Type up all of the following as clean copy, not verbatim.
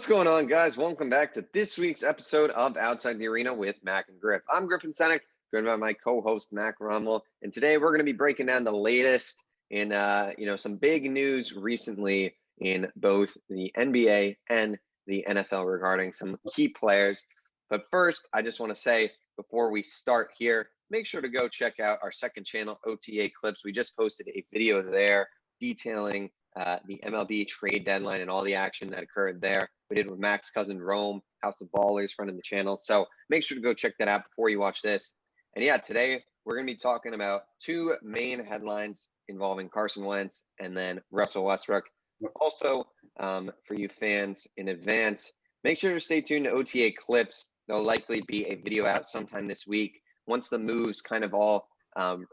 What's going on, guys? Welcome back to this week's episode of Outside the Arena with Mac and Griff. I'm Griffin Senek, joined by my co-host Mac Rommel, and today we're going to be breaking down the latest in some big news recently in both the NBA and the NFL regarding some key players. But first, I just want to say before we start here, make sure to go check out our second channel, OTA Clips. We just posted a video there detailing the MLB trade deadline and all the action that occurred there. We did with Mac's cousin Rome, House of Ballers, friend of the channel. So make sure to go check that out before you watch this. And yeah, today we're going to be talking about two main headlines involving Carson Wentz and then Russell Westbrook. Also, for you fans in advance, make sure to stay tuned to OTA Clips. There'll likely be a video out sometime this week once the moves kind of all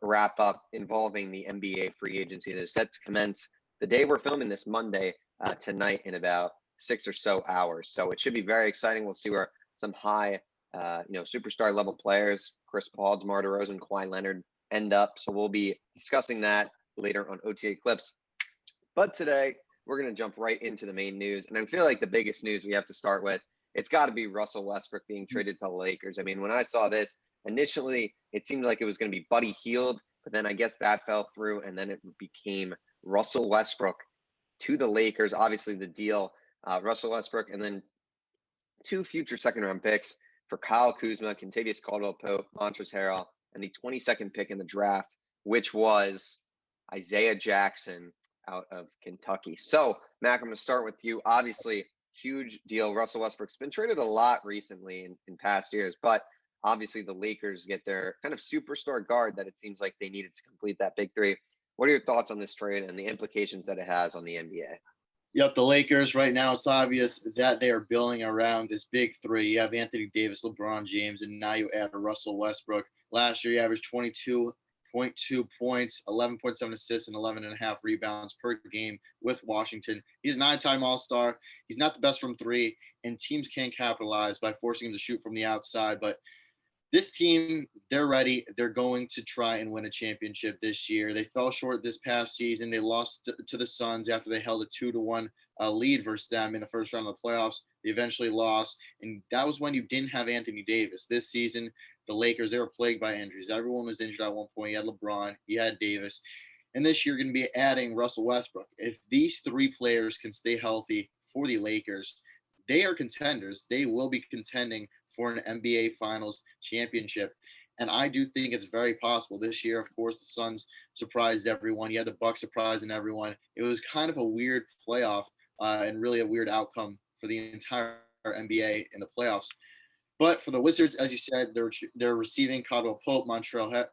wrap up involving the NBA free agency that is set to commence the day we're filming this Monday tonight in about 6 or so hours. So it should be very exciting. We'll see where some high, superstar level players, Chris Paul, DeMar DeRozan, Kawhi Leonard end up. So we'll be discussing that later on OTA Clips. But today we're going to jump right into the main news. And I feel like the biggest news we have to start with, it's got to be Russell Westbrook being traded to the Lakers. I mean, when I saw this, initially it seemed like it was going to be Buddy Hield, but then I guess that fell through, and then it became Russell Westbrook to the Lakers. Obviously, the deal, Russell Westbrook, and then two future second-round picks for Kyle Kuzma, Kentavious Caldwell-Pope, Montrezl Harrell, and the 22nd pick in the draft, which was Isaiah Jackson out of Kentucky. So, Mac, I'm going to start with you. Obviously, huge deal. Russell Westbrook's been traded a lot recently in past years, but obviously the Lakers get their kind of superstar guard that it seems like they needed to complete that big three. What are your thoughts on this trade and the implications that it has on the NBA? Yep, the Lakers right now, it's obvious that they are building around this big three. You have Anthony Davis, LeBron James, and now you add a Russell Westbrook. Last year, he averaged 22.2 points, 11.7 assists, and 11.5 rebounds per game with Washington. He's a 9-time All-Star. He's not the best from three, and teams can't capitalize by forcing him to shoot from the outside. But this team, they're ready. They're going to try and win a championship this year. They fell short this past season. They lost to the Suns after they held a 2-1 lead versus them in the first round of the playoffs. They eventually lost, and that was when you didn't have Anthony Davis. This season, the Lakers, they were plagued by injuries. Everyone was injured at one point. You had LeBron, you had Davis. And this year, you're going to be adding Russell Westbrook. If these three players can stay healthy for the Lakers, they are contenders. They will be contending for an NBA Finals championship. And I do think it's very possible this year. Of course, the Suns surprised everyone. You had the Bucks surprising everyone. It was kind of a weird playoff and really a weird outcome for the entire NBA in the playoffs. But for the Wizards, as you said, they're receiving Caldwell Pope, Montrezl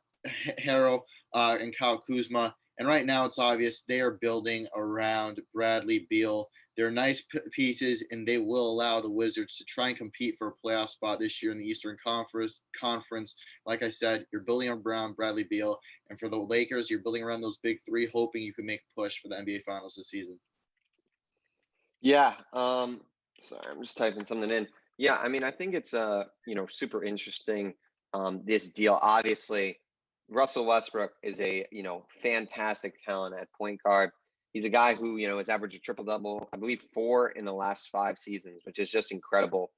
Harrell, and Kyle Kuzma. And right now, it's obvious they are building around Bradley Beal. They're nice pieces, and they will allow the Wizards to try and compete for a playoff spot this year in the Eastern Conference. Like I said, you're building around Bradley Beal. And for the Lakers, you're building around those big three, hoping you can make a push for the NBA Finals this season. Yeah. Sorry, I'm just typing something in. Yeah, I mean, I think it's super interesting, this deal. Obviously, Russell Westbrook is a, fantastic talent at point guard. He's a guy who, has averaged a triple-double, I believe 4 in the last 5 seasons, which is just incredible.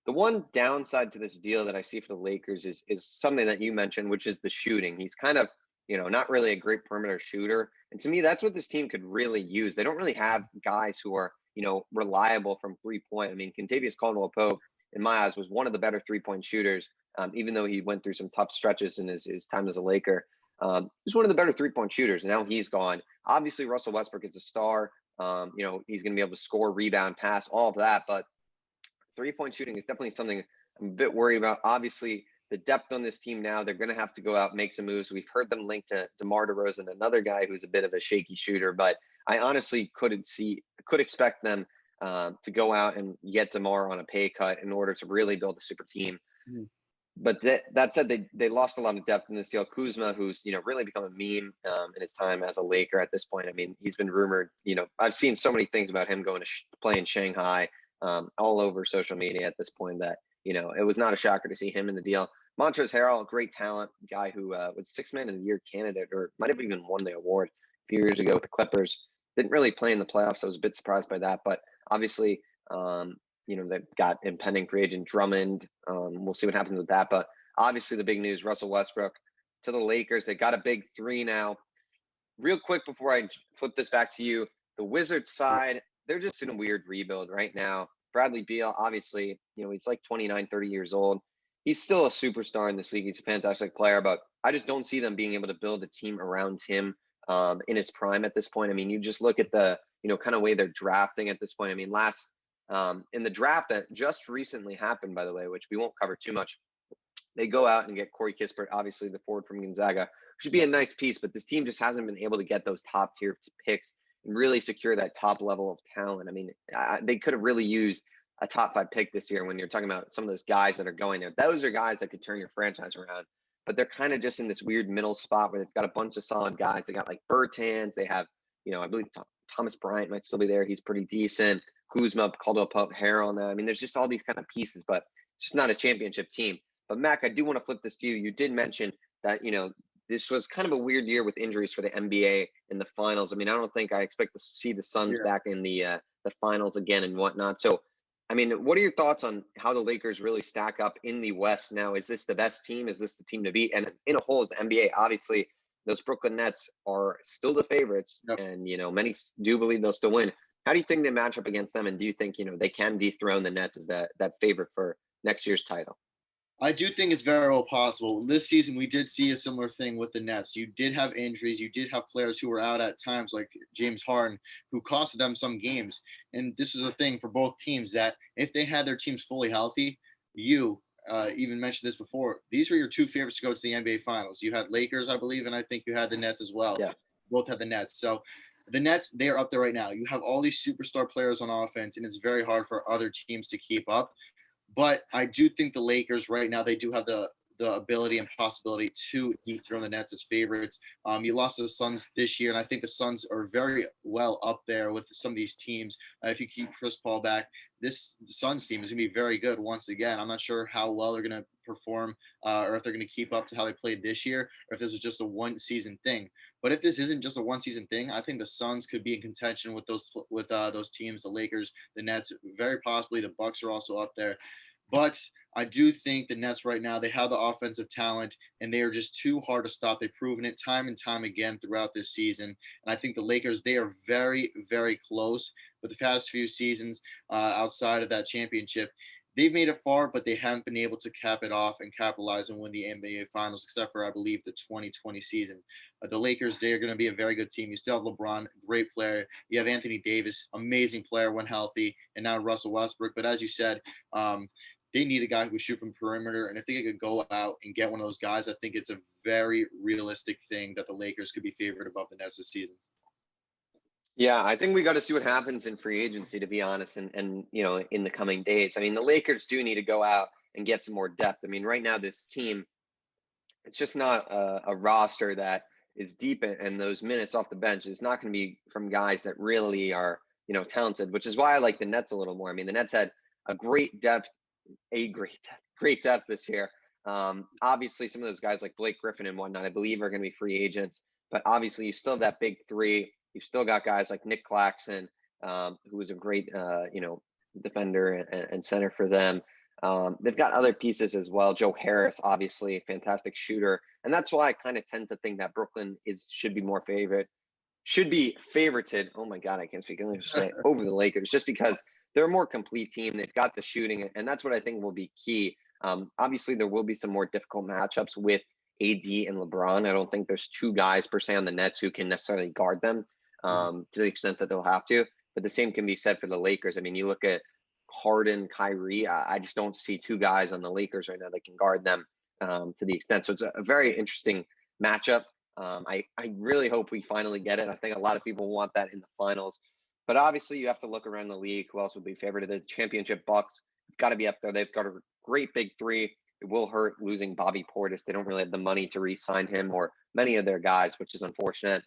The one downside to this deal that I see for the Lakers is something that you mentioned, which is the shooting. He's kind of, not really a great perimeter shooter. And to me, that's what this team could really use. They don't really have guys who are, reliable from three-point. I mean, Kentavious Caldwell-Pope, in my eyes, was one of the better three-point shooters, even though he went through some tough stretches in his time as a Laker. He's one of the better three-point shooters. Now he's gone. Obviously, Russell Westbrook is a star. He's going to be able to score, rebound, pass, all of that. But three-point shooting is definitely something I'm a bit worried about. Obviously, the depth on this team now, they're going to have to go out and make some moves. We've heard them linked to DeMar DeRozan, another guy who's a bit of a shaky shooter. But I honestly could expect them to go out and get DeMar on a pay cut in order to really build a super team. Mm-hmm. But that said, they lost a lot of depth in this deal. Kuzma, who's, really become a meme in his time as a Laker at this point. I mean, he's been rumored, I've seen so many things about him going to play in Shanghai all over social media at this point that, it was not a shocker to see him in the deal. Montrezl Harrell, great talent, guy who was 6th Man of the Year candidate, or might have even won the award a few years ago with the Clippers. Didn't really play in the playoffs. I was a bit surprised by that. But obviously, they've got impending free agent Drummond. We'll see what happens with that. But obviously the big news, Russell Westbrook to the Lakers. They got a big three now. Real quick before I flip this back to you, the Wizards side, they're just in a weird rebuild right now. Bradley Beal, obviously, he's like 29, 30 years old. He's still a superstar in this league. He's a fantastic player, but I just don't see them being able to build a team around him in his prime at this point. I mean, you just look at the, kind of way they're drafting at this point. I mean, in the draft that just recently happened, by the way, which we won't cover too much, they go out and get Corey Kispert, obviously the forward from Gonzaga, should be a nice piece, but this team just hasn't been able to get those top tier picks and really secure that top level of talent. I mean, they could have really used a top 5 pick this year when you're talking about some of those guys that are going there. Those are guys that could turn your franchise around, but they're kind of just in this weird middle spot where they've got a bunch of solid guys. They got like Bertans. They have, I believe Thomas Bryant might still be there. He's pretty decent. Kuzma, Caldwell Pope, Harrell on that. I mean, there's just all these kind of pieces, but it's just not a championship team. But Mac, I do want to flip this to you. You did mention that, this was kind of a weird year with injuries for the NBA in the finals. I mean, I don't think I expect to see the Suns back in the finals again and whatnot. So, I mean, what are your thoughts on how the Lakers really stack up in the West now? Is this the best team? Is this the team to beat? And in a whole, is the NBA, obviously, those Brooklyn Nets are still the favorites. Yep. And, many do believe they'll still win. How do you think they match up against them? And do you think, they can dethrone the Nets as that favorite for next year's title? I do think it's very well possible. This season, we did see a similar thing with the Nets. You did have injuries. You did have players who were out at times, like James Harden, who costed them some games. And this is a thing for both teams that if they had their teams fully healthy, you even mentioned this before, these were your 2 favorites to go to the NBA Finals. You had Lakers, I believe, and I think you had the Nets as well. Yeah. Both had the Nets. So the Nets, they are up there right now. You have all these superstar players on offense, and it's very hard for other teams to keep up. But I do think the Lakers right now, they do have the ability and possibility to dethrone the Nets as favorites. You lost to the Suns this year, and I think the Suns are very well up there with some of these teams. If you keep Chris Paul back, this Suns team is going to be very good once again. I'm not sure how well they're going to perform or if they're going to keep up to how they played this year or if this was just a one-season thing. But if this isn't just a one-season thing, I think the Suns could be in contention with those teams, the Lakers, the Nets, very possibly the Bucks are also up there. But I do think the Nets right now, they have the offensive talent, and they are just too hard to stop. They've proven it time and time again throughout this season. And I think the Lakers, they are very, very close. But the past few seasons outside of that championship, they've made it far, but they haven't been able to cap it off and capitalize and win the NBA Finals, except for, I believe, the 2020 season. The Lakers, they are going to be a very good team. You still have LeBron, great player. You have Anthony Davis, amazing player when healthy, and now Russell Westbrook. But as you said, they need a guy who can shoot from perimeter. And if they could go out and get one of those guys, I think it's a very realistic thing that the Lakers could be favored above the Nets this season. Yeah, I think we got to see what happens in free agency, to be honest, and in the coming days. I mean, the Lakers do need to go out and get some more depth. I mean, right now this team, it's just not a roster that is deep, and those minutes off the bench is not going to be from guys that really are, talented, which is why I like the Nets a little more. I mean, the Nets had a great depth this year. Obviously, some of those guys like Blake Griffin and whatnot, I believe, are going to be free agents. But obviously, you still have that big three. You've still got guys like Nick Claxton, who was a great, defender and center for them. They've got other pieces as well. Joe Harris, obviously, a fantastic shooter. And that's why I kind of tend to think that Brooklyn should be favorited. Oh my God, I can't speak English today. Over the Lakers, just because they're a more complete team. They've got the shooting, and that's what I think will be key. Obviously, there will be some more difficult matchups with AD and LeBron. I don't think there's 2 guys per se on the Nets who can necessarily guard them to the extent that they'll have to. But the same can be said for the Lakers. I mean, you look at Harden, Kyrie. I just don't see 2 guys on the Lakers right now that can guard them to the extent. So it's a very interesting matchup. I really hope we finally get it. I think a lot of people want that in the finals. But obviously, you have to look around the league. Who else would be favored? The championship Bucks have got to be up there. They've got a great big three. It will hurt losing Bobby Portis. They don't really have the money to re-sign him or many of their guys, which is unfortunate.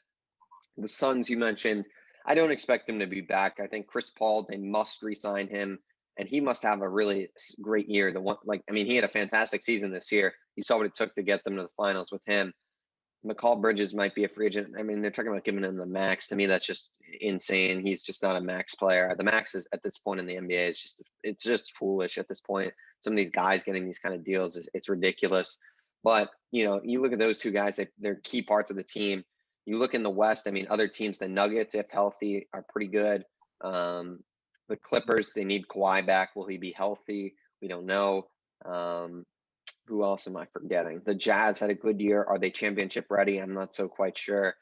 The Suns, you mentioned, I don't expect them to be back. I think Chris Paul, they must re-sign him, and he must have a really great year. He had a fantastic season this year. You saw what it took to get them to the finals with him. McCall Bridges might be a free agent. I mean, they're talking about giving him the max. To me, that's just insane. He's just not a max player. The max is at this point in the NBA is it's just foolish at this point. Some of these guys getting these kind of deals it's ridiculous. But you look at those two guys; they're key parts of the team. You look in the West. I mean, other teams, the Nuggets, if healthy, are pretty good. The Clippers, they need Kawhi back. Will he be healthy? We don't know. Who else am I forgetting? The Jazz had a good year. Are they championship ready? I'm not so quite sure.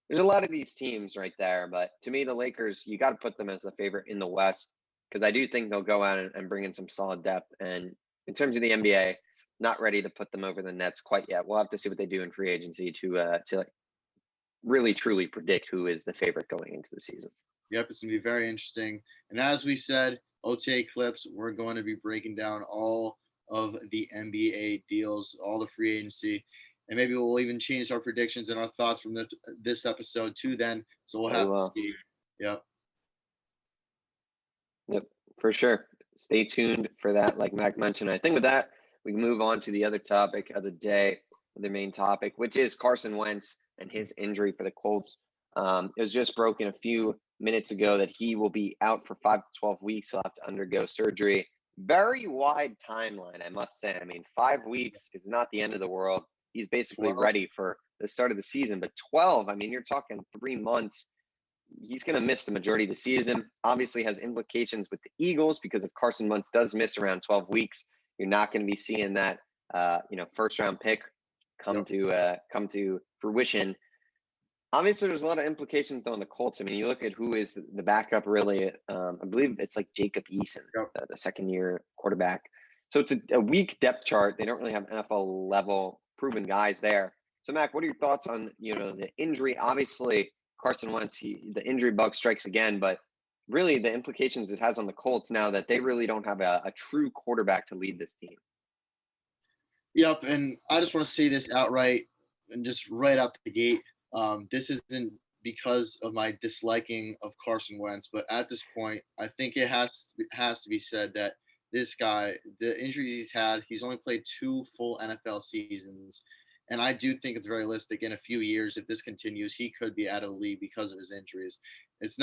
There's a lot of these teams right there, but to me, the Lakers, you got to put them as the favorite in the West because I do think they'll go out and bring in some solid depth. And in terms of the NBA, not ready to put them over the Nets quite yet. We'll have to see what they do in free agency to really truly predict who is the favorite going into the season. Yep, it's going to be very interesting. And as we said, OTA Clips, we're going to be breaking down all of the NBA deals, all the free agency, and maybe we'll even change our predictions and our thoughts from this episode to then. So we'll have to see. Yep. Yep, for sure. Stay tuned for that. Like Mac mentioned, I think with that, we can move on to the other topic of the day, the main topic, which is Carson Wentz and his injury for the Colts. It was just broken a few minutes ago that he will be out for 5 to 12 weeks. He'll have to undergo surgery. Very wide timeline, I must say. I mean, 5 weeks is not the end of the world. He's basically ready for the start of the season. But 12, I mean, you're talking 3 months. He's going to miss the majority of the season. Obviously has implications with the Eagles because if Carson Wentz does miss around 12 weeks, you're not going to be seeing that, first round pick come to fruition. Obviously, there's a lot of implications though in the Colts. I mean, you look at who is the backup really. I believe it's like Jacob Eason, the second-year quarterback. So it's a weak depth chart. They don't really have NFL level proven guys there. So Mac, what are your thoughts on the injury? Obviously, Carson Wentz, the injury bug strikes again, but really the implications it has on the Colts now that they really don't have a true quarterback to lead this team. Yep, and I just want to say this outright and just right out the gate. This isn't because of my disliking of Carson Wentz, but at this point, I think it has to be said that this guy, the injuries he's had, he's only played 2 full NFL seasons. And I do think it's realistic in a few years, if this continues, he could be out of the league because of his injuries. This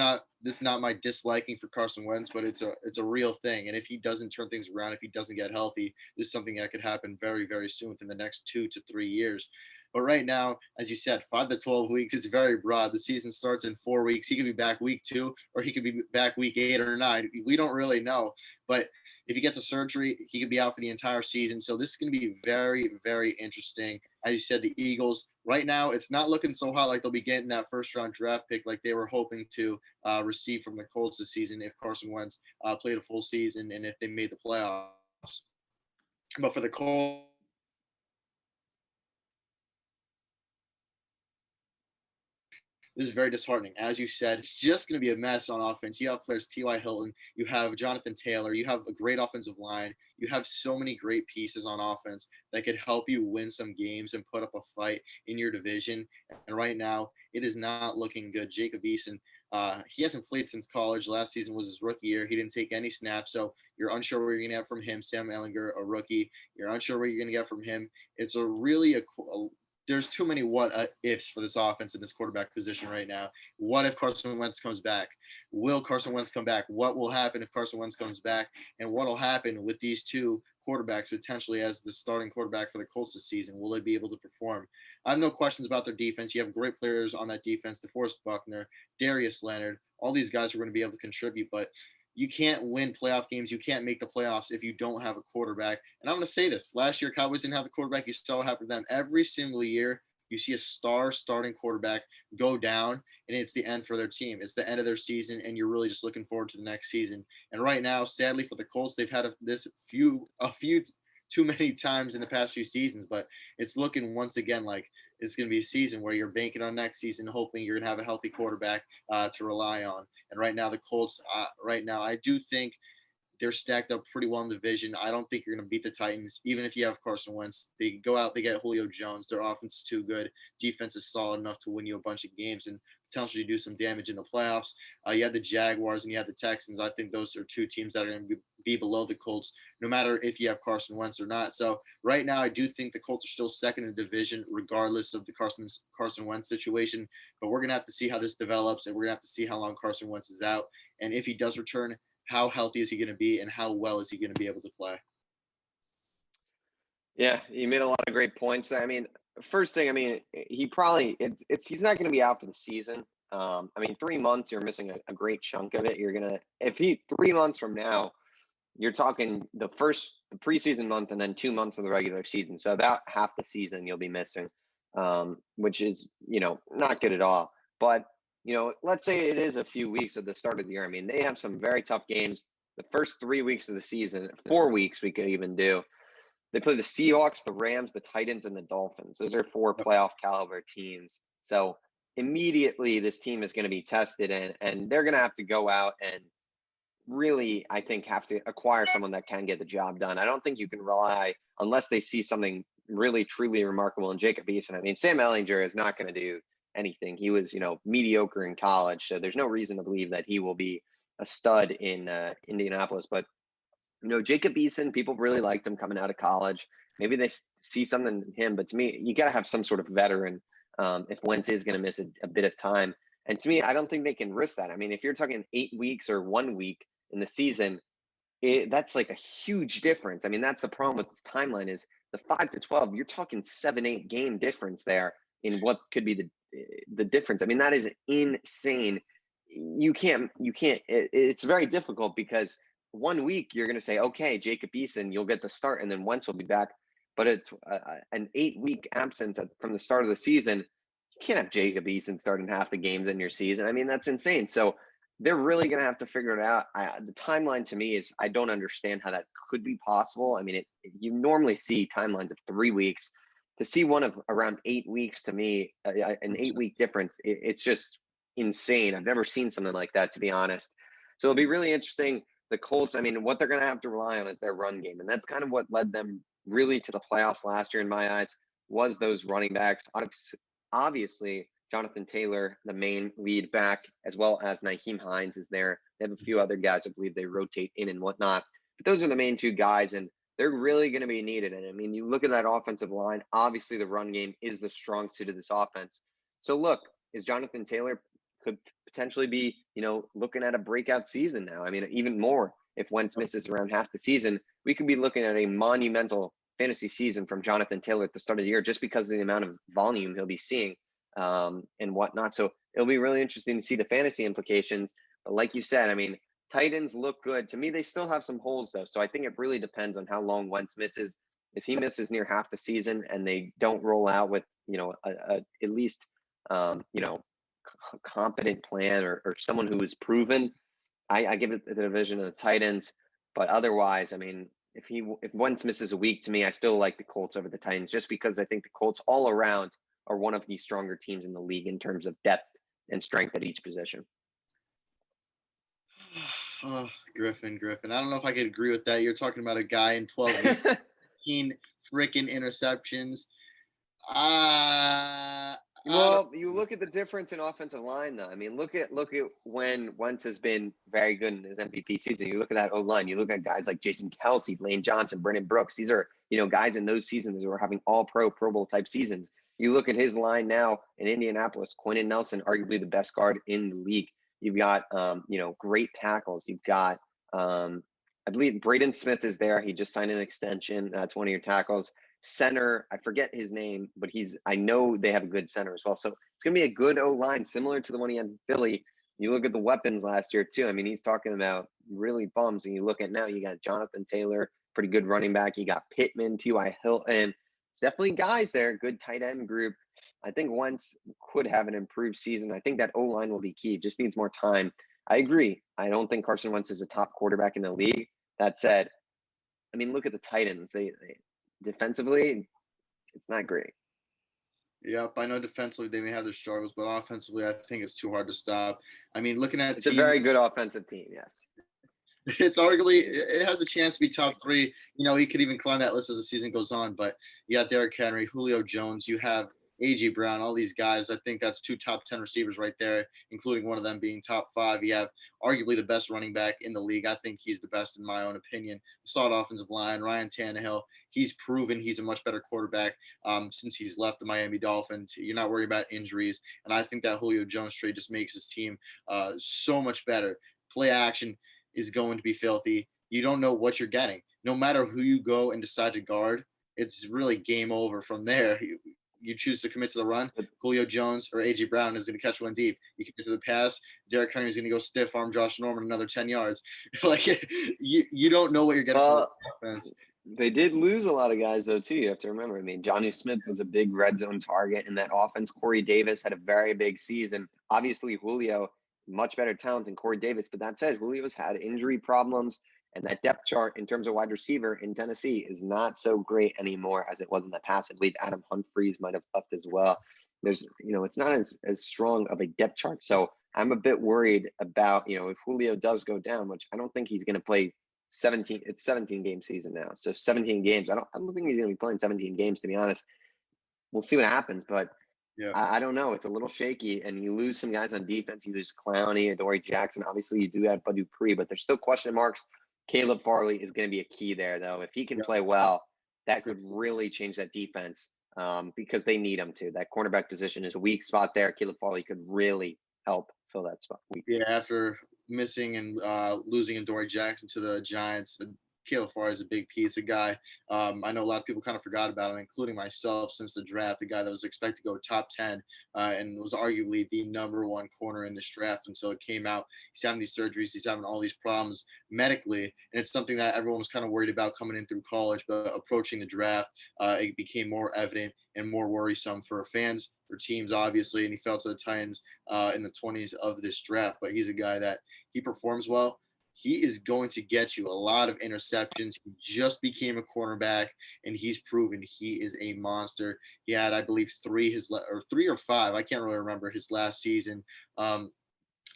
is not my disliking for Carson Wentz, but it's a real thing. And if he doesn't turn things around, if he doesn't get healthy, this is something that could happen very, very soon within the next 2 to 3 years. But right now, as you said, 5 to 12 weeks, it's very broad. The season starts in 4 weeks. He could be back week 2, or he could be back week 8 or 9. We don't really know. But if he gets a surgery, he could be out for the entire season. So this is going to be very, very interesting. As you said, the Eagles, right now, it's not looking so hot like they'll be getting that first-round draft pick like they were hoping to receive from the Colts this season if Carson Wentz played a full season and if they made the playoffs. But for the Colts, this is very disheartening. As you said, it's just going to be a mess on offense. You have players T.Y. Hilton, you have Jonathan Taylor, you have a great offensive line, you have so many great pieces on offense that could help you win some games and put up a fight in your division. And right now, it is not looking good. Jacob Eason, he hasn't played since college. Last season was his rookie year. He didn't take any snaps, so you're unsure what you're going to get from him. Sam Ehlinger, a rookie, you're unsure what you're going to get from him. It's there's too many what ifs for this offense in this quarterback position right now. What if Carson Wentz comes back? Will Carson Wentz come back? What will happen if Carson Wentz comes back? And what will happen with these 2 quarterbacks potentially as the starting quarterback for the Colts this season? Will they be able to perform? I have no questions about their defense. You have great players on that defense, DeForest Buckner, Darius Leonard. All these guys are going to be able to contribute, but you can't win playoff games. You can't make the playoffs if you don't have a quarterback. And I'm going to say this. Last year, Cowboys didn't have the quarterback. You saw what happened to them. Every single year, you see a star starting quarterback go down, and it's the end for their team. It's the end of their season, and you're really just looking forward to the next season. And right now, sadly for the Colts, they've had a few too many times in the past few seasons, but it's looking once again like it's going to be a season where you're banking on next season, hoping you're going to have a healthy quarterback to rely on. And right now, the Colts, I do think they're stacked up pretty well in the division. I don't think you're going to beat the Titans, even if you have Carson Wentz. They go out, they get Julio Jones. Their offense is too good. Defense is solid enough to win you a bunch of games and potentially do some damage in the playoffs. You had the Jaguars and you had the Texans. I think those are two teams that are going to be below the Colts, no matter if you have Carson Wentz or not. So right now, I do think the Colts are still second in the division, regardless of the Carson Wentz situation. But we're going to have to see how this develops, and we're going to have to see how long Carson Wentz is out. And if he does return, how healthy is he going to be, and how well is he going to be able to play? Yeah, you made a lot of great points there. I mean, first thing, I mean, he probably he's not going to be out for the season. I mean, 3 months, you're missing a great chunk of it. You're gonna if he 3 months from now, you're talking the preseason month and then 2 months of the regular season. So about half the season you'll be missing, which is not good at all. But let's say it is a few weeks at the start of the year. I mean, they have some very tough games. The first 3 weeks of the season, 4 weeks we could even do. They play the Seahawks, the Rams, the Titans, and the Dolphins. Those are 4 playoff caliber teams. So immediately this team is going to be tested, and they're going to have to go out and really, I think, have to acquire someone that can get the job done. I don't think you can rely, unless they see something really, truly remarkable in Jacob Eason. I mean, Sam Ehlinger is not going to do anything. He was, mediocre in college, so there's no reason to believe that he will be a stud in Indianapolis. But Jacob Eason, people really liked him coming out of college. Maybe they see something in him, but to me, you got to have some sort of veteran if Wentz is going to miss a bit of time. And to me, I don't think they can risk that. I mean, if you're talking 8 weeks or 1 week in the season, that's like a huge difference. I mean, that's the problem with this timeline is the 5 to 12. You're talking 7-8 game difference there in what could be the difference. I mean, that is insane. You can't. It's very difficult because 1 week you're going to say, okay, Jacob Eason, you'll get the start, and then Wentz will be back. But it's an 8-week absence from the start of the season. You can't have Jacob Eason starting half the games in your season. I mean, that's insane. So they're really going to have to figure it out. The timeline to me is I don't understand how that could be possible. I mean, you normally see timelines of 3 weeks. To see one of around 8 weeks, to me, an 8-week difference, it's just insane. I've never seen something like that, to be honest. So it'll be really interesting. The Colts, I mean, what they're going to have to rely on is their run game. And that's kind of what led them really to the playoffs last year, in my eyes, was those running backs. Obviously, Jonathan Taylor, the main lead back, as well as Nyheim Hines is there. They have a few other guys I believe they rotate in and whatnot. But those are the main two guys, and they're really going to be needed. And I mean, you look at that offensive line, obviously the run game is the strong suit of this offense. So look, is Jonathan Taylor could potentially be, looking at a breakout season now. I mean, even more if Wentz misses around half the season, we could be looking at a monumental fantasy season from Jonathan Taylor at the start of the year, just because of the amount of volume he'll be seeing and whatnot. So it'll be really interesting to see the fantasy implications. But like you said, I mean, Titans look good. To me, they still have some holes, though. So I think it really depends on how long Wentz misses. If he misses near half the season and they don't roll out with, at least, competent plan or someone who is proven, I give it the division of the Titans. But otherwise, I mean, if Wentz misses a week, to me, I still like the Colts over the Titans, just because I think the Colts all around are one of the stronger teams in the league in terms of depth and strength at each position. Oh, Griffin. I don't know if I could agree with that. You're talking about a guy in 12, 18 freaking interceptions. Well, you look at the difference in offensive line, though. I mean, look at when Wentz has been very good in his MVP season. You look at that O-line. You look at guys like Jason Kelsey, Lane Johnson, Brennan Brooks. These are, guys in those seasons who are having all Pro Bowl type seasons. You look at his line now in Indianapolis, Quentin Nelson, arguably the best guard in the league. You've got, great tackles. You've got, I believe Braden Smith is there. He just signed an extension. That's one of your tackles. Center, I forget his name, but I know they have a good center as well. So it's going to be a good O-line, similar to the one he had in Philly. You look at the weapons last year, too. I mean, he's talking about really bums. And you look at now, you got Jonathan Taylor, pretty good running back. You got Pittman, T.Y. Hilton. Definitely guys there, good tight end group. I think Wentz could have an improved season. I think that O-line will be key. Just needs more time. I agree. I don't think Carson Wentz is a top quarterback in the league. That said, I mean, look at the Titans. They defensively, it's not great. Yep, I know defensively they may have their struggles, but offensively, I think it's too hard to stop. I mean, looking at it's a very good offensive team, yes. It's arguably it has a chance to be top three. He could even climb that list as the season goes on. But you got Derrick Henry, Julio Jones, you have AJ Brown, all these guys. I think that's two top 10 receivers right there, including one of them being top five. You have arguably the best running back in the league. I think he's the best in my own opinion. Solid offensive line, Ryan Tannehill. He's proven he's a much better quarterback since he's left the Miami Dolphins. You're not worried about injuries, and I think that Julio Jones trade just makes his team so much better. Play action is going to be filthy. You don't know what you're getting. No matter who you go and decide to guard, it's really game over from there. You choose to commit to the run, Julio Jones or A.J. Brown is going to catch one deep. You commit to the pass, Derrick Henry is going to go stiff arm Josh Norman another 10 yards. You don't know what you're getting from the offense. They did lose a lot of guys, though, too. You have to remember. I mean, Jonnu Smith was a big red zone target in that offense. Corey Davis had a very big season. Obviously, Julio, much better talent than Corey Davis. But that said, Julio's had injury problems. And that depth chart in terms of wide receiver in Tennessee is not so great anymore as it was in the past. I believe Adam Humphries might have left as well. There's, it's not as strong of a depth chart. So I'm a bit worried about, if Julio does go down, which I don't think he's going to play 17. It's 17 game season now. So 17 games. I don't think he's going to be playing 17 games, to be honest. We'll see what happens, but yeah. I don't know. It's a little shaky, and you lose some guys on defense. You lose Clowney, Adoree Jackson. Obviously, you do have Bud Dupree, but there's still question marks. Caleb Farley is going to be a key there, though. If he can play well, that could really change that defense because they need him to. That cornerback position is a weak spot there. Caleb Farley could really help fill that spot. Yeah, after missing and losing Adoree Jackson to the Giants, Caleb Farley is a big piece, a guy. I know a lot of people kind of forgot about him, including myself, since the draft, a guy that was expected to go top 10 and was arguably the number one corner in this draft until it came out. He's having these surgeries. He's having all these problems medically, and it's something that everyone was kind of worried about coming in through college, but approaching the draft, it became more evident and more worrisome for fans, for teams, obviously, and he fell to the Titans in the 20s of this draft, but he's a guy that he performs well. He is going to get you a lot of interceptions. He just became a cornerback, and he's proven he is a monster. He had, I believe, three or five. I can't really remember his last season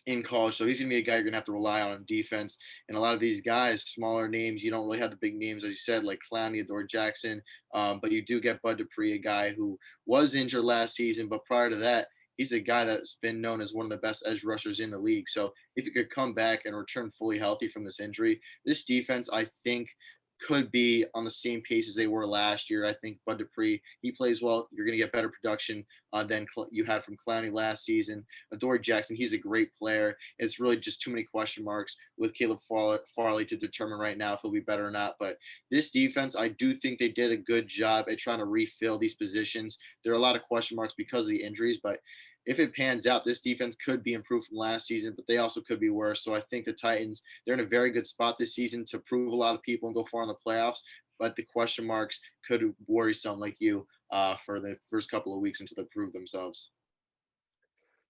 in college. So he's going to be a guy you're going to have to rely on defense. And a lot of these guys, smaller names, you don't really have the big names, as you said, like Clowney, Adoree Jackson. But you do get Bud Dupree, a guy who was injured last season, but prior to that, he's a guy that's been known as one of the best edge rushers in the league. So if he could come back and return fully healthy from this injury, this defense, I think, could be on the same pace as they were last year. I think Bud Dupree, he plays well. You're going to get better production than you had from Clowney last season. Adoree Jackson, he's a great player. It's really just too many question marks with Caleb Farley to determine right now if he'll be better or not. But this defense, I do think they did a good job at trying to refill these positions. There are a lot of question marks because of the injuries, but if it pans out, this defense could be improved from last season, but they also could be worse. So I think the Titans, they're in a very good spot this season to prove a lot of people and go far in the playoffs. But the question marks could worry some like you for the first couple of weeks until they prove themselves.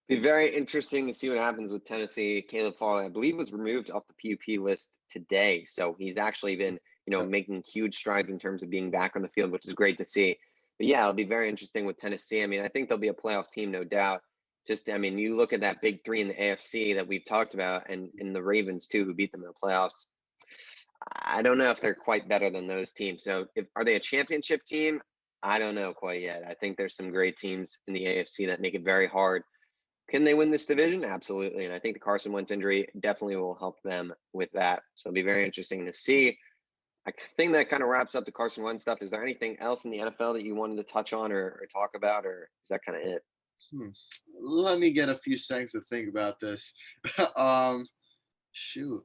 Be very interesting to see what happens with Tennessee. Caleb Farley, I believe, was removed off the PUP list today. So he's actually been, making huge strides in terms of being back on the field, which is great to see. But yeah, it'll be very interesting with Tennessee. I mean, I think they'll be a playoff team, no doubt. You look at that big three in the AFC that we've talked about and the Ravens too, who beat them in the playoffs. I don't know if they're quite better than those teams. So are they a championship team? I don't know quite yet. I think there's some great teams in the AFC that make it very hard. Can they win this division? Absolutely. And I think the Carson Wentz injury definitely will help them with that. So it'll be very interesting to see. I think that kind of wraps up the Carson Wentz stuff. Is there anything else in the NFL that you wanted to touch on or talk about, or is that kind of it? Let me get a few seconds to think about this. Shoot.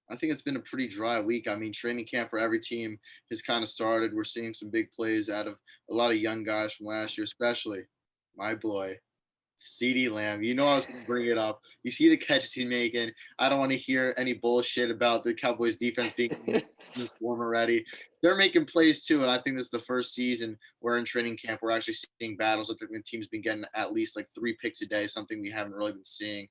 I think it's been a pretty dry week. I mean, training camp for every team has kind of started. We're seeing some big plays out of a lot of young guys from last year, especially my boy, CeeDee Lamb. I was going to bring it up. You see the catches he's making. I don't want to hear any bullshit about the Cowboys defense being uniform already. They're making plays too, and I think this is the first season where in training camp we're actually seeing battles. I think the team's been getting at least like 3 picks a day, something we haven't really been seeing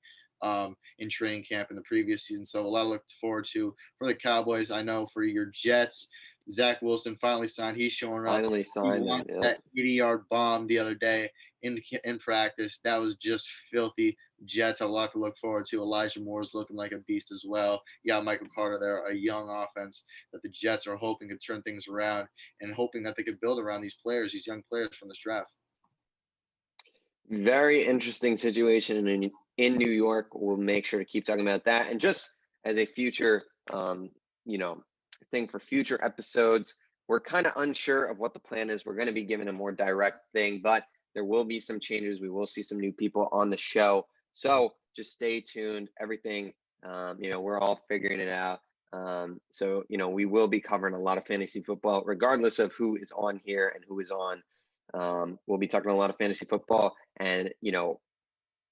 in training camp in the previous season. So a lot to look forward to for the Cowboys. I know for your Jets, Zach Wilson finally signed. He's showing up. Finally signed him. Yeah. That 80-yard bomb the other day in practice. That was just filthy. Jets have a lot to look forward to. Elijah Moore's looking like a beast as well. You got Michael Carter there, a young offense that the Jets are hoping to turn things around and hoping that they could build around these players, these young players from this draft. Very interesting situation in New York. We'll make sure to keep talking about that. And just as a future, thing for future episodes, we're kind of unsure of what the plan is. We're going to be given a more direct thing, but there will be some changes. We will see some new people on the show. So just stay tuned. Everything, we're all figuring it out. So we will be covering a lot of fantasy football, regardless of who is on here and who is on. We'll be talking a lot of fantasy football and,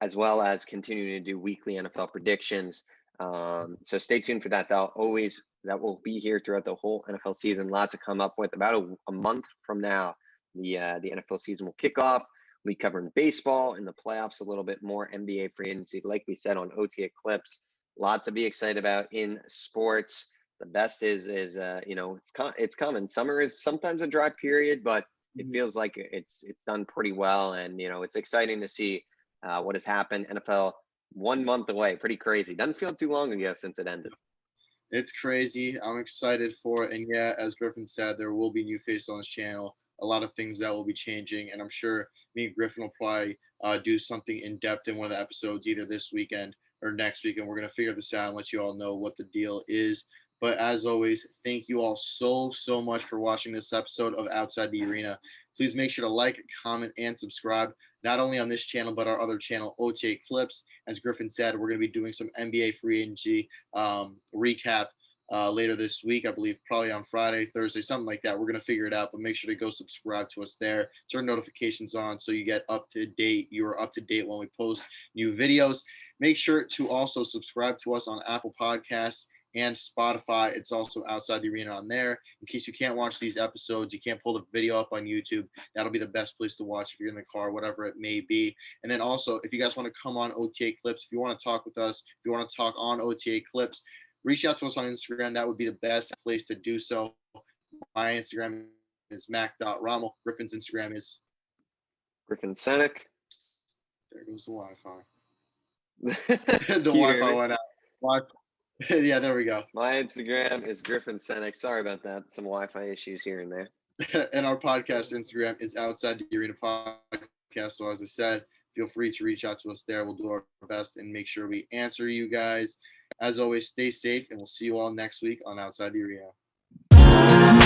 as well as continuing to do weekly NFL predictions. So stay tuned for that. That will be here throughout the whole NFL season. Lots to come up with. About a month from now, the NFL season will kick off. We covering baseball in the playoffs a little bit more, NBA free agency, like we said on OTA Clips. A lot to be excited about in sports. The best is it's coming. Summer is sometimes a dry period, but it feels like it's done pretty well, and it's exciting to see what has happened. NFL 1 month away, pretty crazy. Doesn't feel too long ago since it ended. It's crazy. I'm excited for it, and yeah, as Griffin said, there will be new faces on this channel. A lot of things that will be changing, and I'm sure me and Griffin will probably do something in depth in one of the episodes either this weekend or next week, and we're going to figure this out and let you all know what the deal is. But as always, thank you all so much for watching this episode of Outside the Arena. Please make sure to like, comment, and subscribe, not only on this channel, but our other channel, OTA Clips. As Griffin said, we're going to be doing some NBA free agency recap later this week, I believe, probably on Friday, Thursday, something like that. We're going to figure it out, but make sure to go subscribe to us there. Turn notifications on so you get up to date. You are up to date when we post new videos. Make sure to also subscribe to us on Apple Podcasts and Spotify. It's also Outside the Arena on there. In case you can't watch these episodes, you can't pull the video up on YouTube, that'll be the best place to watch if you're in the car, whatever it may be. And then also, if you guys want to come on OTA Clips, if you want to talk with us, if you want to talk on OTA Clips, reach out to us on Instagram. That would be the best place to do so. My Instagram is mac.rommel. Griffin's Instagram is Griffin Senek. There goes the Wi-Fi. The Wi-Fi went out. Yeah, there we go. My Instagram is Griffin Senek. Sorry about that. Some Wi-Fi issues here and there. And our podcast Instagram is Outside the Arena Podcast. So as I said, feel free to reach out to us there. We'll do our best and make sure we answer you guys. As always, stay safe, and we'll see you all next week on Outside the Arena.